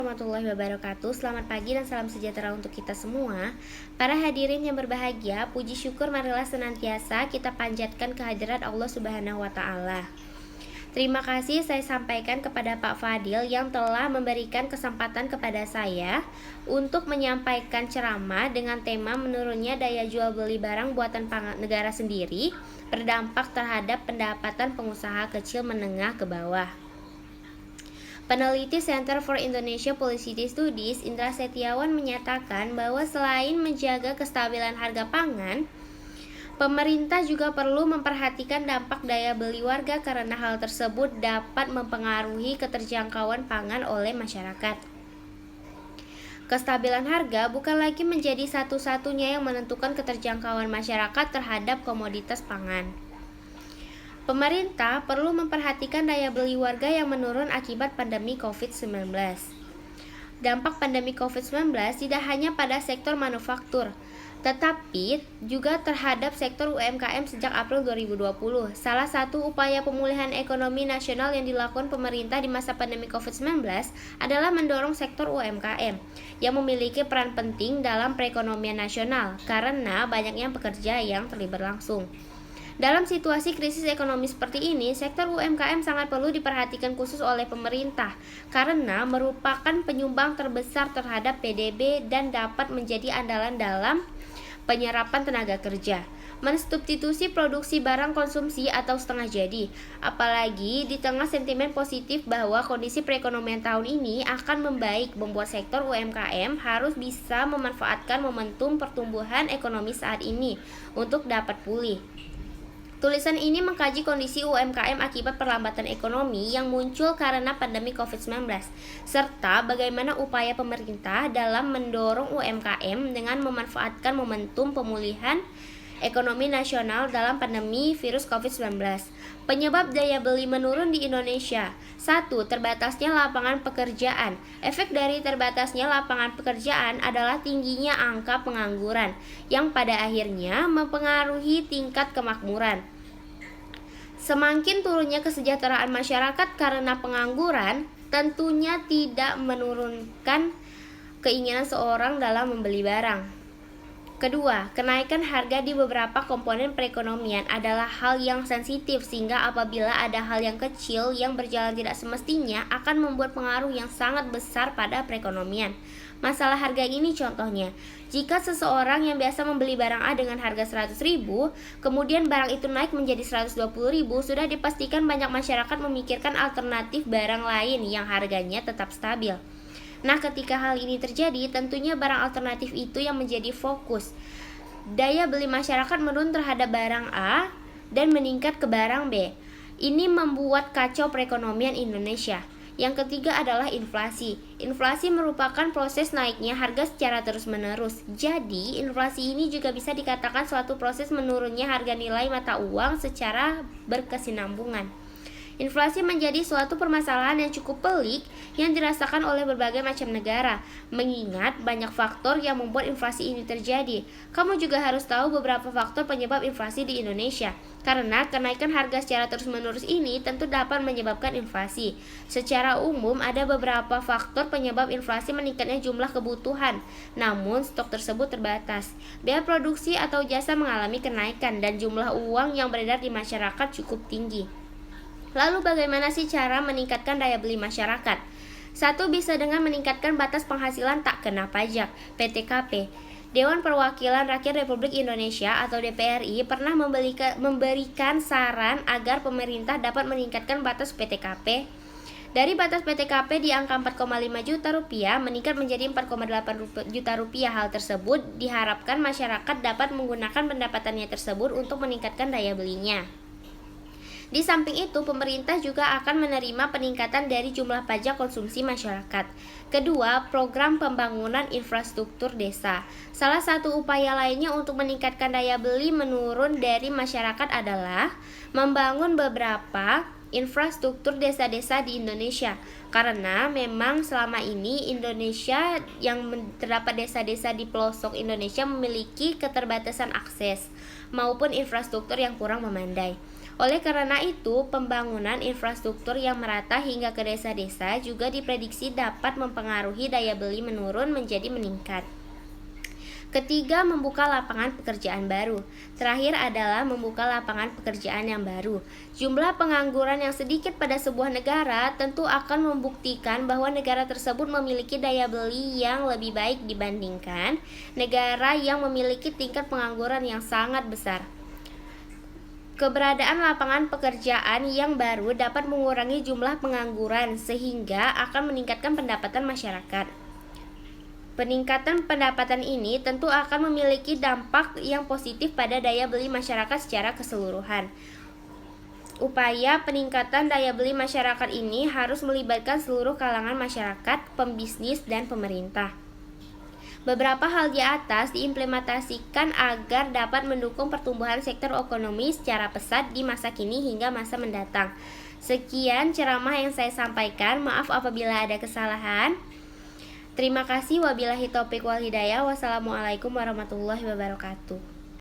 Warahmatullahi wabarakatuh. Selamat pagi dan salam sejahtera untuk kita semua. Para hadirin yang berbahagia, puji syukur marilah senantiasa kita panjatkan kehadirat Allah Subhanahu wa taala. Terima kasih saya sampaikan kepada Pak Fadil yang telah memberikan kesempatan kepada saya untuk menyampaikan ceramah dengan tema menurunnya daya jual beli barang buatan negara sendiri berdampak terhadap pendapatan pengusaha kecil menengah ke bawah. Peneliti Center for Indonesia Policy Studies, Indra Setiawan, menyatakan bahwa selain menjaga kestabilan harga pangan, pemerintah juga perlu memperhatikan dampak daya beli warga karena hal tersebut dapat mempengaruhi keterjangkauan pangan oleh masyarakat. Kestabilan harga bukan lagi menjadi satu-satunya yang menentukan keterjangkauan masyarakat terhadap komoditas pangan. Pemerintah perlu memperhatikan daya beli warga yang menurun akibat pandemi COVID-19. Dampak pandemi COVID-19 tidak hanya pada sektor manufaktur, tetapi juga terhadap sektor UMKM sejak April 2020. Salah satu upaya pemulihan ekonomi nasional yang dilakukan pemerintah di masa pandemi COVID-19 adalah mendorong sektor UMKM yang memiliki peran penting dalam perekonomian nasional karena banyaknya pekerja yang terlibat langsung. Dalam situasi krisis ekonomi seperti ini, sektor UMKM sangat perlu diperhatikan khusus oleh pemerintah karena merupakan penyumbang terbesar terhadap PDB dan dapat menjadi andalan dalam penyerapan tenaga kerja, mensubstitusi produksi barang konsumsi atau setengah jadi. Apalagi di tengah sentimen positif bahwa kondisi perekonomian tahun ini akan membaik, membuat sektor UMKM harus bisa memanfaatkan momentum pertumbuhan ekonomi saat ini untuk dapat pulih. Tulisan ini mengkaji kondisi UMKM akibat perlambatan ekonomi yang muncul karena pandemi COVID-19, serta bagaimana upaya pemerintah dalam mendorong UMKM dengan memanfaatkan momentum pemulihan ekonomi nasional dalam pandemi virus COVID-19. Penyebab daya beli menurun di Indonesia. 1. Terbatasnya lapangan pekerjaan. Efek dari terbatasnya lapangan pekerjaan adalah tingginya angka pengangguran, yang pada akhirnya mempengaruhi tingkat kemakmuran. Semakin turunnya kesejahteraan masyarakat karena pengangguran, tentunya tidak menurunkan keinginan seorang dalam membeli barang. Kedua, kenaikan harga di beberapa komponen perekonomian adalah hal yang sensitif sehingga apabila ada hal yang kecil yang berjalan tidak semestinya akan membuat pengaruh yang sangat besar pada perekonomian. Masalah harga ini contohnya, jika seseorang yang biasa membeli barang A dengan harga 100.000, kemudian barang itu naik menjadi 120.000, sudah dipastikan banyak masyarakat memikirkan alternatif barang lain yang harganya tetap stabil. Nah, ketika hal ini terjadi, tentunya barang alternatif itu yang menjadi fokus. Daya beli masyarakat menurun terhadap barang A dan meningkat ke barang B. Ini membuat kacau perekonomian Indonesia. Yang ketiga adalah inflasi. Inflasi merupakan proses naiknya harga secara terus-menerus. Jadi, inflasi ini juga bisa dikatakan suatu proses menurunnya harga nilai mata uang secara berkesinambungan. Inflasi menjadi suatu permasalahan yang cukup pelik yang dirasakan oleh berbagai macam negara, mengingat banyak faktor yang membuat inflasi ini terjadi. Kamu juga harus tahu beberapa faktor penyebab inflasi di Indonesia, karena kenaikan harga secara terus-menerus ini tentu dapat menyebabkan inflasi. Secara umum, ada beberapa faktor penyebab inflasi meningkatnya jumlah kebutuhan, namun stok tersebut terbatas. Biaya produksi atau jasa mengalami kenaikan, dan jumlah uang yang beredar di masyarakat cukup tinggi. Lalu bagaimana sih cara meningkatkan daya beli masyarakat? 1. Bisa dengan meningkatkan batas penghasilan tak kena pajak, PTKP. Dewan Perwakilan Rakyat Republik Indonesia atau DPRI pernah memberikan saran agar pemerintah dapat meningkatkan batas PTKP. Dari batas PTKP di angka 4,5 juta rupiah meningkat menjadi 4,8 juta rupiah. Hal tersebut diharapkan masyarakat dapat menggunakan pendapatannya tersebut untuk meningkatkan daya belinya. Di samping itu, pemerintah juga akan menerima peningkatan dari jumlah pajak konsumsi masyarakat. Kedua, program pembangunan infrastruktur desa. Salah satu upaya lainnya untuk meningkatkan daya beli menurun dari masyarakat adalah membangun beberapa infrastruktur desa-desa di Indonesia. Karena memang selama ini Indonesia yang terdapat desa-desa di pelosok Indonesia memiliki keterbatasan akses maupun infrastruktur yang kurang memadai. Oleh karena itu, pembangunan infrastruktur yang merata hingga ke desa-desa juga diprediksi dapat mempengaruhi daya beli menurun menjadi meningkat. Ketiga, membuka lapangan pekerjaan baru. Terakhir adalah membuka lapangan pekerjaan yang baru. Jumlah pengangguran yang sedikit pada sebuah negara tentu akan membuktikan bahwa negara tersebut memiliki daya beli yang lebih baik dibandingkan negara yang memiliki tingkat pengangguran yang sangat besar. Keberadaan lapangan pekerjaan yang baru dapat mengurangi jumlah pengangguran sehingga akan meningkatkan pendapatan masyarakat. Peningkatan pendapatan ini tentu akan memiliki dampak yang positif pada daya beli masyarakat secara keseluruhan. Upaya peningkatan daya beli masyarakat ini harus melibatkan seluruh kalangan masyarakat, pembisnis, dan pemerintah. Beberapa hal di atas diimplementasikan agar dapat mendukung pertumbuhan sektor ekonomi secara pesat di masa kini hingga masa mendatang. Sekian ceramah yang saya sampaikan, maaf apabila ada kesalahan. Terima kasih, wabillahi taufiq wal hidayah. Wassalamualaikum warahmatullahi wabarakatuh.